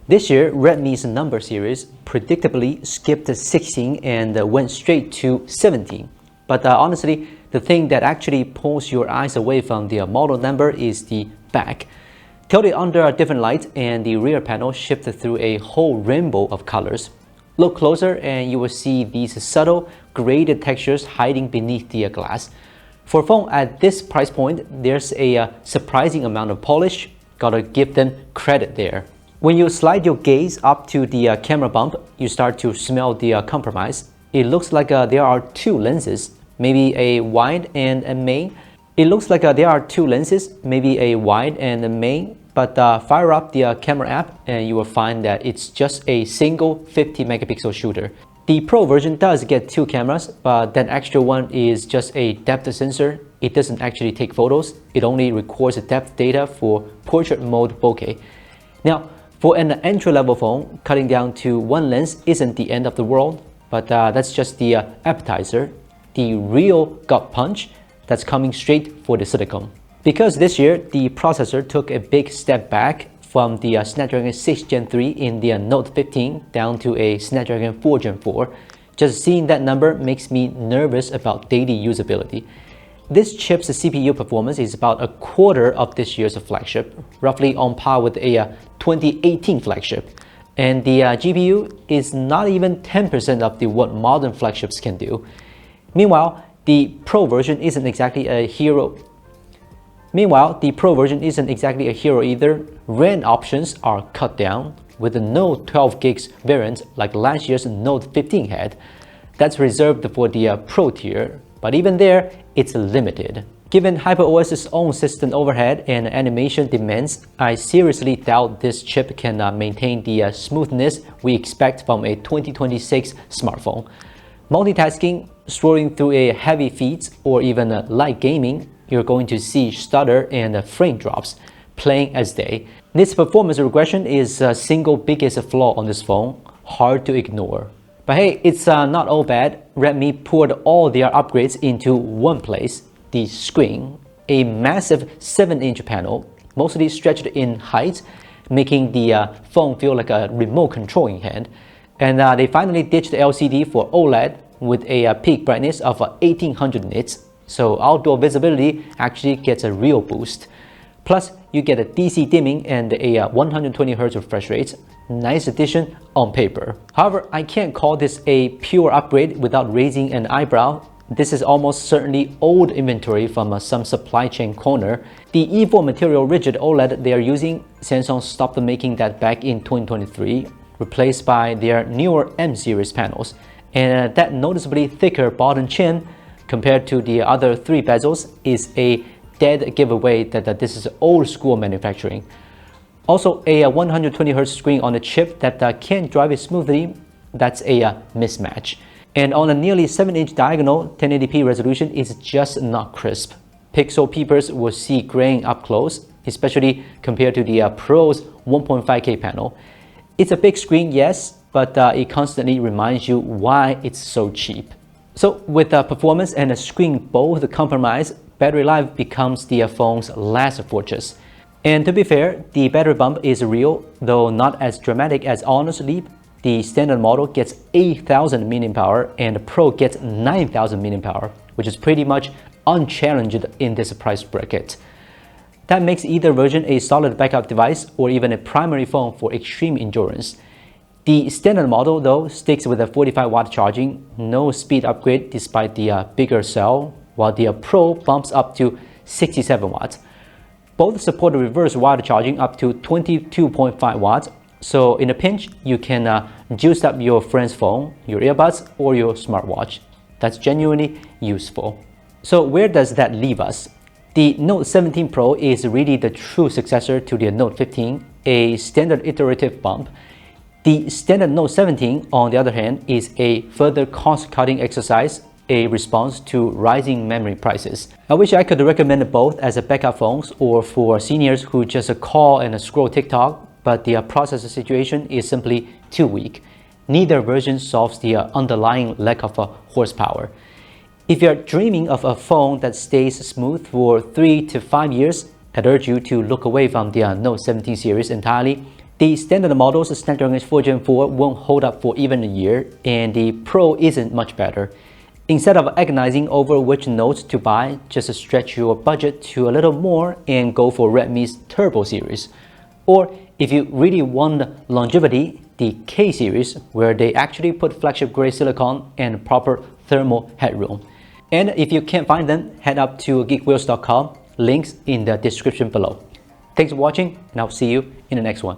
This year, Redmi's number series predictably skipped 16 and went straight to 17. But honestly, the thing that actually pulls your eyes away from the model number is the back. Tilted under a different light, and the rear panel shifted through a whole rainbow of colors. Look closer and you will see these subtle graded textures hiding beneath the glass. For a phone at this price point, there's a surprising amount of polish. Gotta give them credit there. When you slide your gaze up to the camera bump, you start to smell the compromise. It looks like there are two lenses, maybe a wide and a main. But fire up the camera app and you will find that it's just a single 50 megapixel shooter. The Pro version does get two cameras, but that extra one is just a depth sensor. It doesn't actually take photos. It only records depth data for portrait mode bokeh. Now, for an entry-level phone, cutting down to one lens isn't the end of the world, but that's just the appetizer, the real gut punch that's coming straight for the silicone. Because this year, the processor took a big step back from the Snapdragon 6 Gen 3 in the Note 15 down to a Snapdragon 4 Gen 4, just seeing that number makes me nervous about daily usability. This chip's CPU performance is about a quarter of this year's flagship, roughly on par with a 2018 flagship. And the GPU is not even 10% of what modern flagships can do. Meanwhile, the Pro version isn't exactly a hero either. RAM options are cut down, with no 12 gigs variant like last year's Note 15 had. That's reserved for the Pro tier, but even there, it's limited. Given HyperOS's own system overhead and animation demands, I seriously doubt this chip can maintain the smoothness we expect from a 2026 smartphone. Multitasking, scrolling through a heavy feeds, or even light gaming, you're going to see stutter and frame drops playing as they. This performance regression is the single biggest flaw on this phone, hard to ignore. But hey, it's not all bad. Redmi poured all their upgrades into one place, the screen, a massive 7-inch panel, mostly stretched in height, making the phone feel like a remote control in hand. And they finally ditched LCD for OLED with a peak brightness of 1800 nits. So outdoor visibility actually gets a real boost. Plus, you get a DC dimming and a 120Hz refresh rate. Nice addition on paper. However, I can't call this a pure upgrade without raising an eyebrow. This is almost certainly old inventory from some supply chain corner. The E4 material rigid OLED they are using, Samsung stopped making that back in 2023, replaced by their newer M series panels. And that noticeably thicker bottom chin compared to the other three bezels is a dead giveaway that this is old school manufacturing. Also, a 120Hz screen on a chip that can't drive it smoothly, that's a mismatch. And on a nearly 7-inch diagonal, 1080p resolution is just not crisp. Pixel peepers will see graying up close, especially compared to the Pro's 1.5K panel. It's a big screen, yes, but it constantly reminds you why it's so cheap. So with performance and a screen both compromised, battery life becomes the phone's last fortress. And to be fair, the battery bump is real, though not as dramatic as Honor's Leap. The standard model gets 8,000 mAh and the Pro gets 9,000 mAh, which is pretty much unchallenged in this price bracket. That makes either version a solid backup device or even a primary phone for extreme endurance. The standard model, though, sticks with a 45-watt charging, no speed upgrade despite the bigger cell, while the Pro bumps up to 67 watts. Both support reverse wireless charging up to 22.5 watts, so in a pinch, you can juice up your friend's phone, your earbuds, or your smartwatch. That's genuinely useful. So where does that leave us? The Note 17 Pro is really the true successor to the Note 15, a standard iterative bump. The standard Note 17, on the other hand, is a further cost-cutting exercise, a response to rising memory prices. I wish I could recommend both as a backup phones or for seniors who just call and scroll TikTok, but the processor situation is simply too weak. Neither version solves the underlying lack of horsepower. If you're dreaming of a phone that stays smooth for 3 to 5 years, I'd urge you to look away from the Note 17 series entirely. The standard models Snapdragon 4 Gen 4 won't hold up for even a year, and the Pro isn't much better. Instead of agonizing over which notes to buy, just stretch your budget to a little more and go for Redmi's Turbo series. Or if you really want longevity, the K series, where they actually put flagship grade silicon and proper thermal headroom. And if you can't find them, head up to geekwheels.com, links in the description below. Thanks for watching, and I'll see you in the next one.